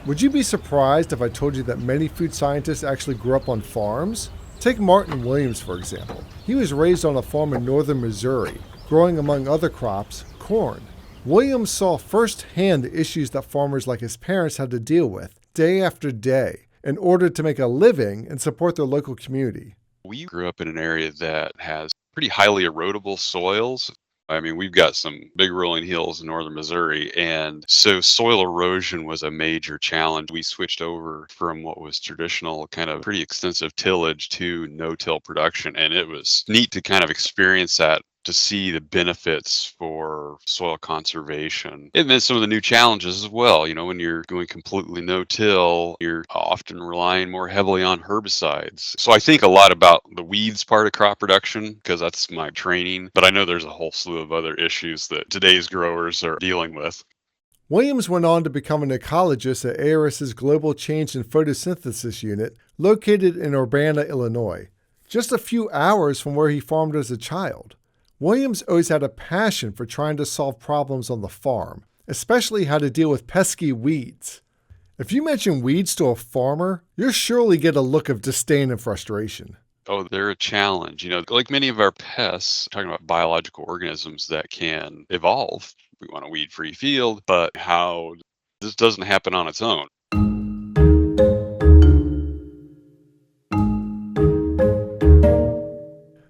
Would you be surprised if I told you that many food scientists actually grew up on farms? Take Martin Williams, for example. He was raised on a farm in northern Missouri, growing among other crops, corn. Williams saw firsthand the issues that farmers like his parents had to deal with day after day in order to make a living and support their local community. We grew up in an area that has pretty highly erodible soils. I mean, we've got some big rolling hills in northern Missouri, and so soil erosion was a major challenge. We switched over from what was traditional, kind of pretty extensive tillage to no-till production, and it was neat to kind of experience that, to see the benefits for soil conservation. And then some of the new challenges as well. You know, when you're going completely no-till, you're often relying more heavily on herbicides. So I think a lot about the weeds part of crop production, because that's my training. But I know there's a whole slew of other issues that today's growers are dealing with. Williams went on to become an ecologist at ARS's Global Change and Photosynthesis unit, located in Urbana, Illinois, just a few hours from where he farmed as a child. Williams always had a passion for trying to solve problems on the farm, especially how to deal with pesky weeds. If you mention weeds to a farmer, you'll surely get a look of disdain and frustration. Oh, they're a challenge. You know, like many of our pests, talking about biological organisms that can evolve. We want a weed-free field, but how this doesn't happen on its own.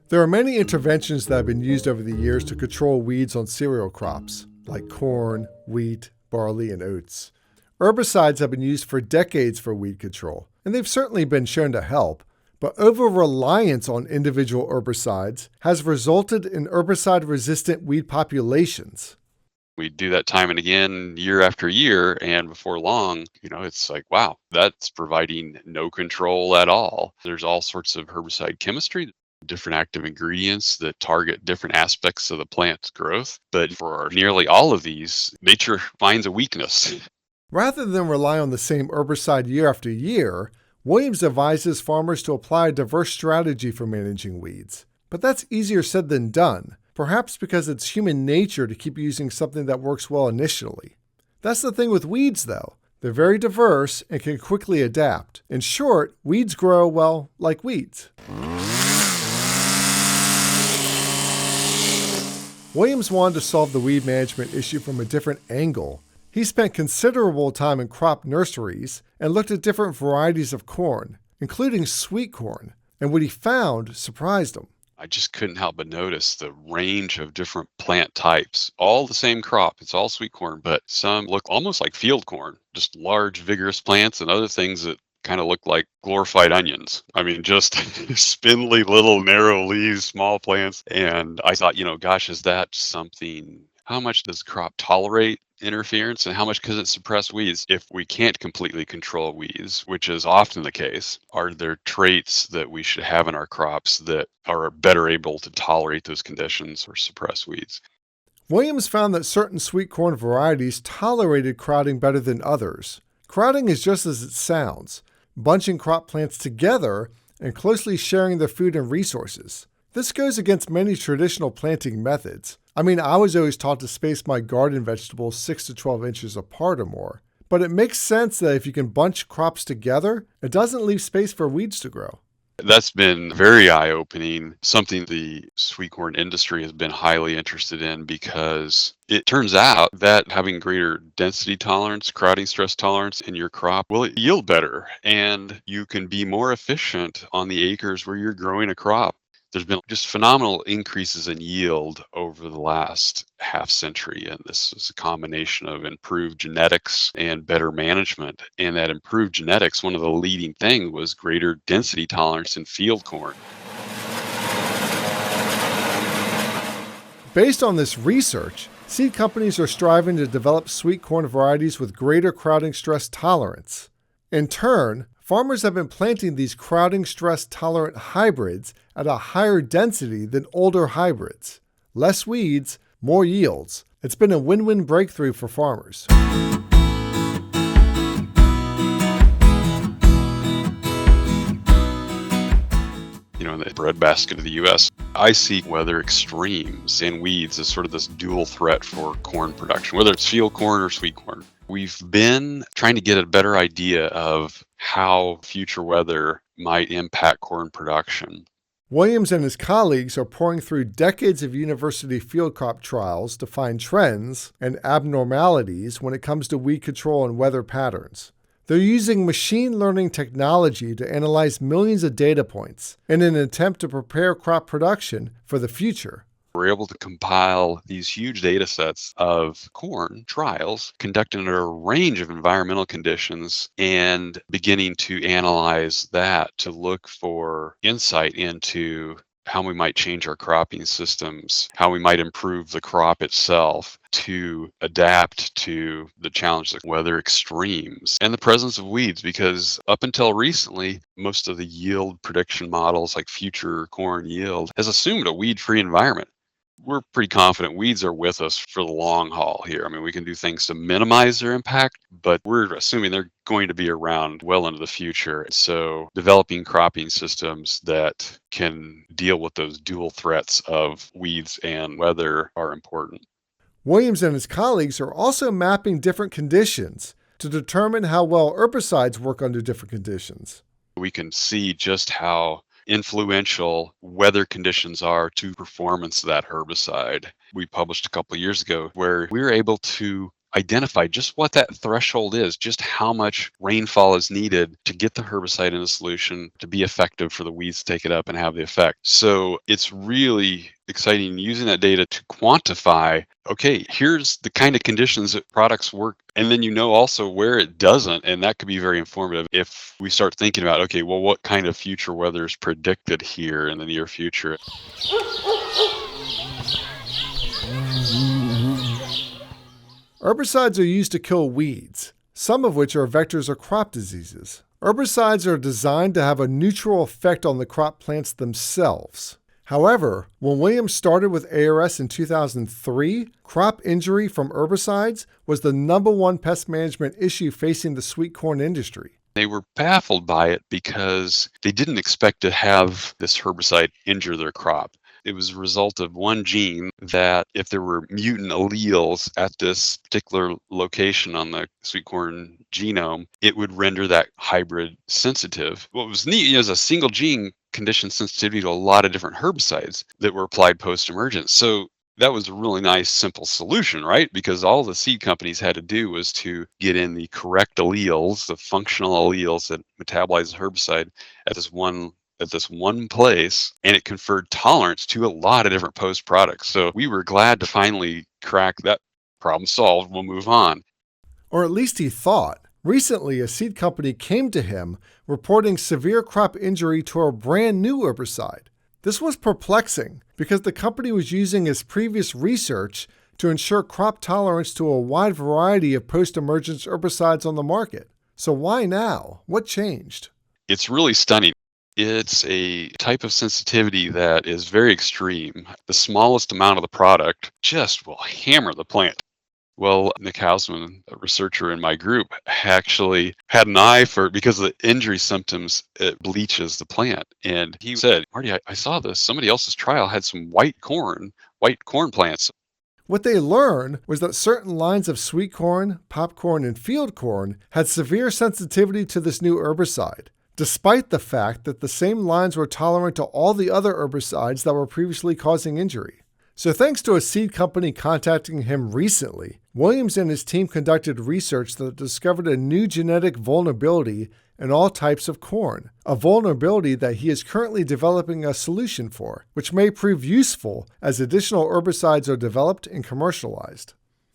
There are many interventions that have been used over the years to control weeds on cereal crops, like corn, wheat, barley, and oats. Herbicides have been used for decades for weed control, and they've certainly been shown to help, but over-reliance on individual herbicides has resulted in herbicide-resistant weed populations. We do that time and again, year after year, and before long, you know, it's like, wow, that's providing no control at all. There's all sorts of herbicide chemistry, different active ingredients that target different aspects of the plant's growth. But for nearly all of these, nature finds a weakness. Rather than rely on the same herbicide year after year, Williams advises farmers to apply a diverse strategy for managing weeds. But that's easier said than done, perhaps because it's human nature to keep using something that works well initially. That's the thing with weeds, though. They're very diverse and can quickly adapt. In short, weeds grow, well, like weeds. Williams wanted to solve the weed management issue from a different angle. He spent considerable time in crop nurseries and looked at different varieties of corn, including sweet corn, and what he found surprised him. I just couldn't help but notice the range of different plant types. All the same crop, it's all sweet corn, but some look almost like field corn, just large, vigorous plants, and other things that kind of look like glorified onions. I mean, just spindly little narrow leaves, small plants. And I thought, you know, gosh, is that something? How much does crop tolerate interference, and how much does it suppress weeds? If we can't completely control weeds, which is often the case, are there traits that we should have in our crops that are better able to tolerate those conditions or suppress weeds? Williams found that certain sweet corn varieties tolerated crowding better than others. Crowding is just as it sounds, bunching crop plants together and closely sharing their food and resources. This goes against many traditional planting methods. I mean, I was always taught to space my garden vegetables 6 to 12 inches apart or more. But it makes sense that if you can bunch crops together, it doesn't leave space for weeds to grow. That's been very eye-opening, something the sweet corn industry has been highly interested in, because it turns out that having greater density tolerance, crowding stress tolerance in your crop will yield better, and you can be more efficient on the acres where you're growing a crop. There's been just phenomenal increases in yield over the last half century, and this is a combination of improved genetics and better management. And that improved genetics, one of the leading things was greater density tolerance in field corn. Based on this research, seed companies are striving to develop sweet corn varieties with greater crowding stress tolerance. In turn, farmers have been planting these crowding stress tolerant hybrids at a higher density than older hybrids. Less weeds, more yields. It's been a win-win breakthrough for farmers. in the breadbasket of the U.S. I see weather extremes and weeds as sort of this dual threat for corn production, whether it's field corn or sweet corn. We've been trying to get a better idea of how future weather might impact corn production. Williams and his colleagues are pouring through decades of university field crop trials to find trends and abnormalities when it comes to weed control and weather patterns. They're using machine learning technology to analyze millions of data points in an attempt to prepare crop production for the future. We're able to compile these huge data sets of corn trials conducted under a range of environmental conditions and beginning to analyze that to look for insight into how we might change our cropping systems, how we might improve the crop itself to adapt to the challenges of weather extremes and the presence of weeds, because up until recently, most of the yield prediction models like future corn yield has assumed a weed-free environment. We're pretty confident weeds are with us for the long haul here. I mean, we can do things to minimize their impact, but we're assuming they're going to be around well into the future. So developing cropping systems that can deal with those dual threats of weeds and weather are important. Williams and his colleagues are also mapping different conditions to determine how well herbicides work under different conditions. We can see just how influential weather conditions are to performance of that herbicide. We published a couple of years ago where we were able to identify just what that threshold is, just how much rainfall is needed to get the herbicide in a solution to be effective for the weeds to take it up and have the effect. So it's really exciting using that data to quantify, okay, here's the kind of conditions that products work. And then also where it doesn't. And that could be very informative if we start thinking about, okay, well, what kind of future weather is predicted here in the near future? Herbicides are used to kill weeds, some of which are vectors of crop diseases. Herbicides are designed to have a neutral effect on the crop plants themselves. However, when Williams started with ARS in 2003, crop injury from herbicides was the #1 pest management issue facing the sweet corn industry. They were baffled by it because they didn't expect to have this herbicide injure their crop. It was a result of one gene that if there were mutant alleles at this particular location on the sweet corn genome, it would render that hybrid sensitive. What was neat is a single gene conditioned sensitivity to a lot of different herbicides that were applied post-emergence. So that was a really nice, simple solution, right? Because all the seed companies had to do was to get in the correct alleles, the functional alleles that metabolize the herbicide at this one place, and it conferred tolerance to a lot of different post products. So we were glad to finally crack that problem solved. We'll move on. Or at least he thought. Recently, a seed company came to him reporting severe crop injury to a brand new herbicide. This was perplexing because the company was using his previous research to ensure crop tolerance to a wide variety of post-emergence herbicides on the market. So why now? What changed? It's really stunning. It's a type of sensitivity that is very extreme. The smallest amount of the product just will hammer the plant. Well, Nick Hausman, a researcher in my group, actually had an eye for it because of the injury symptoms, it bleaches the plant. And he said, Marty, I saw this. Somebody else's trial had some white corn plants. What they learned was that certain lines of sweet corn, popcorn, and field corn had severe sensitivity to this new herbicide, despite the fact that the same lines were tolerant to all the other herbicides that were previously causing injury. So thanks to a seed company contacting him recently, Williams and his team conducted research that discovered a new genetic vulnerability in all types of corn, a vulnerability that he is currently developing a solution for, which may prove useful as additional herbicides are developed and commercialized.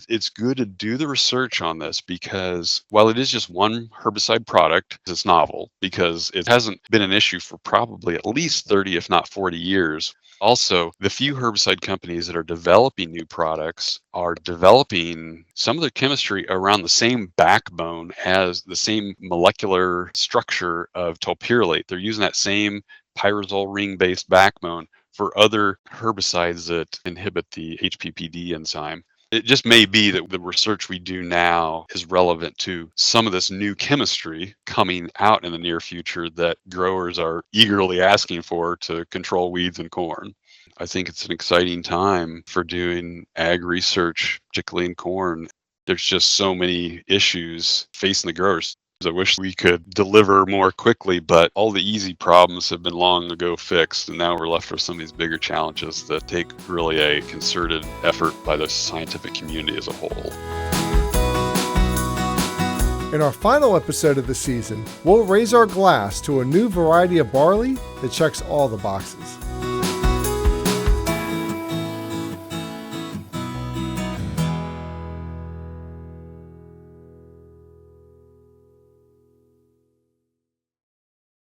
It's good to do the research on this because while it is just one herbicide product, it's novel because it hasn't been an issue for probably at least 30, if not 40 years. Also, the few herbicide companies that are developing new products are developing some of their chemistry around the same backbone as the same molecular structure of topyrolate. They're using that same pyrazole ring-based backbone for other herbicides that inhibit the HPPD enzyme. It just may be that the research we do now is relevant to some of this new chemistry coming out in the near future that growers are eagerly asking for to control weeds in corn. I think it's an exciting time for doing ag research, particularly in corn. There's just so many issues facing the growers. I wish we could deliver more quickly, but all the easy problems have been long ago fixed, and now we're left with some of these bigger challenges that take really a concerted effort by the scientific community as a whole. In our final episode of the season, we'll raise our glass to a new variety of barley that checks all the boxes.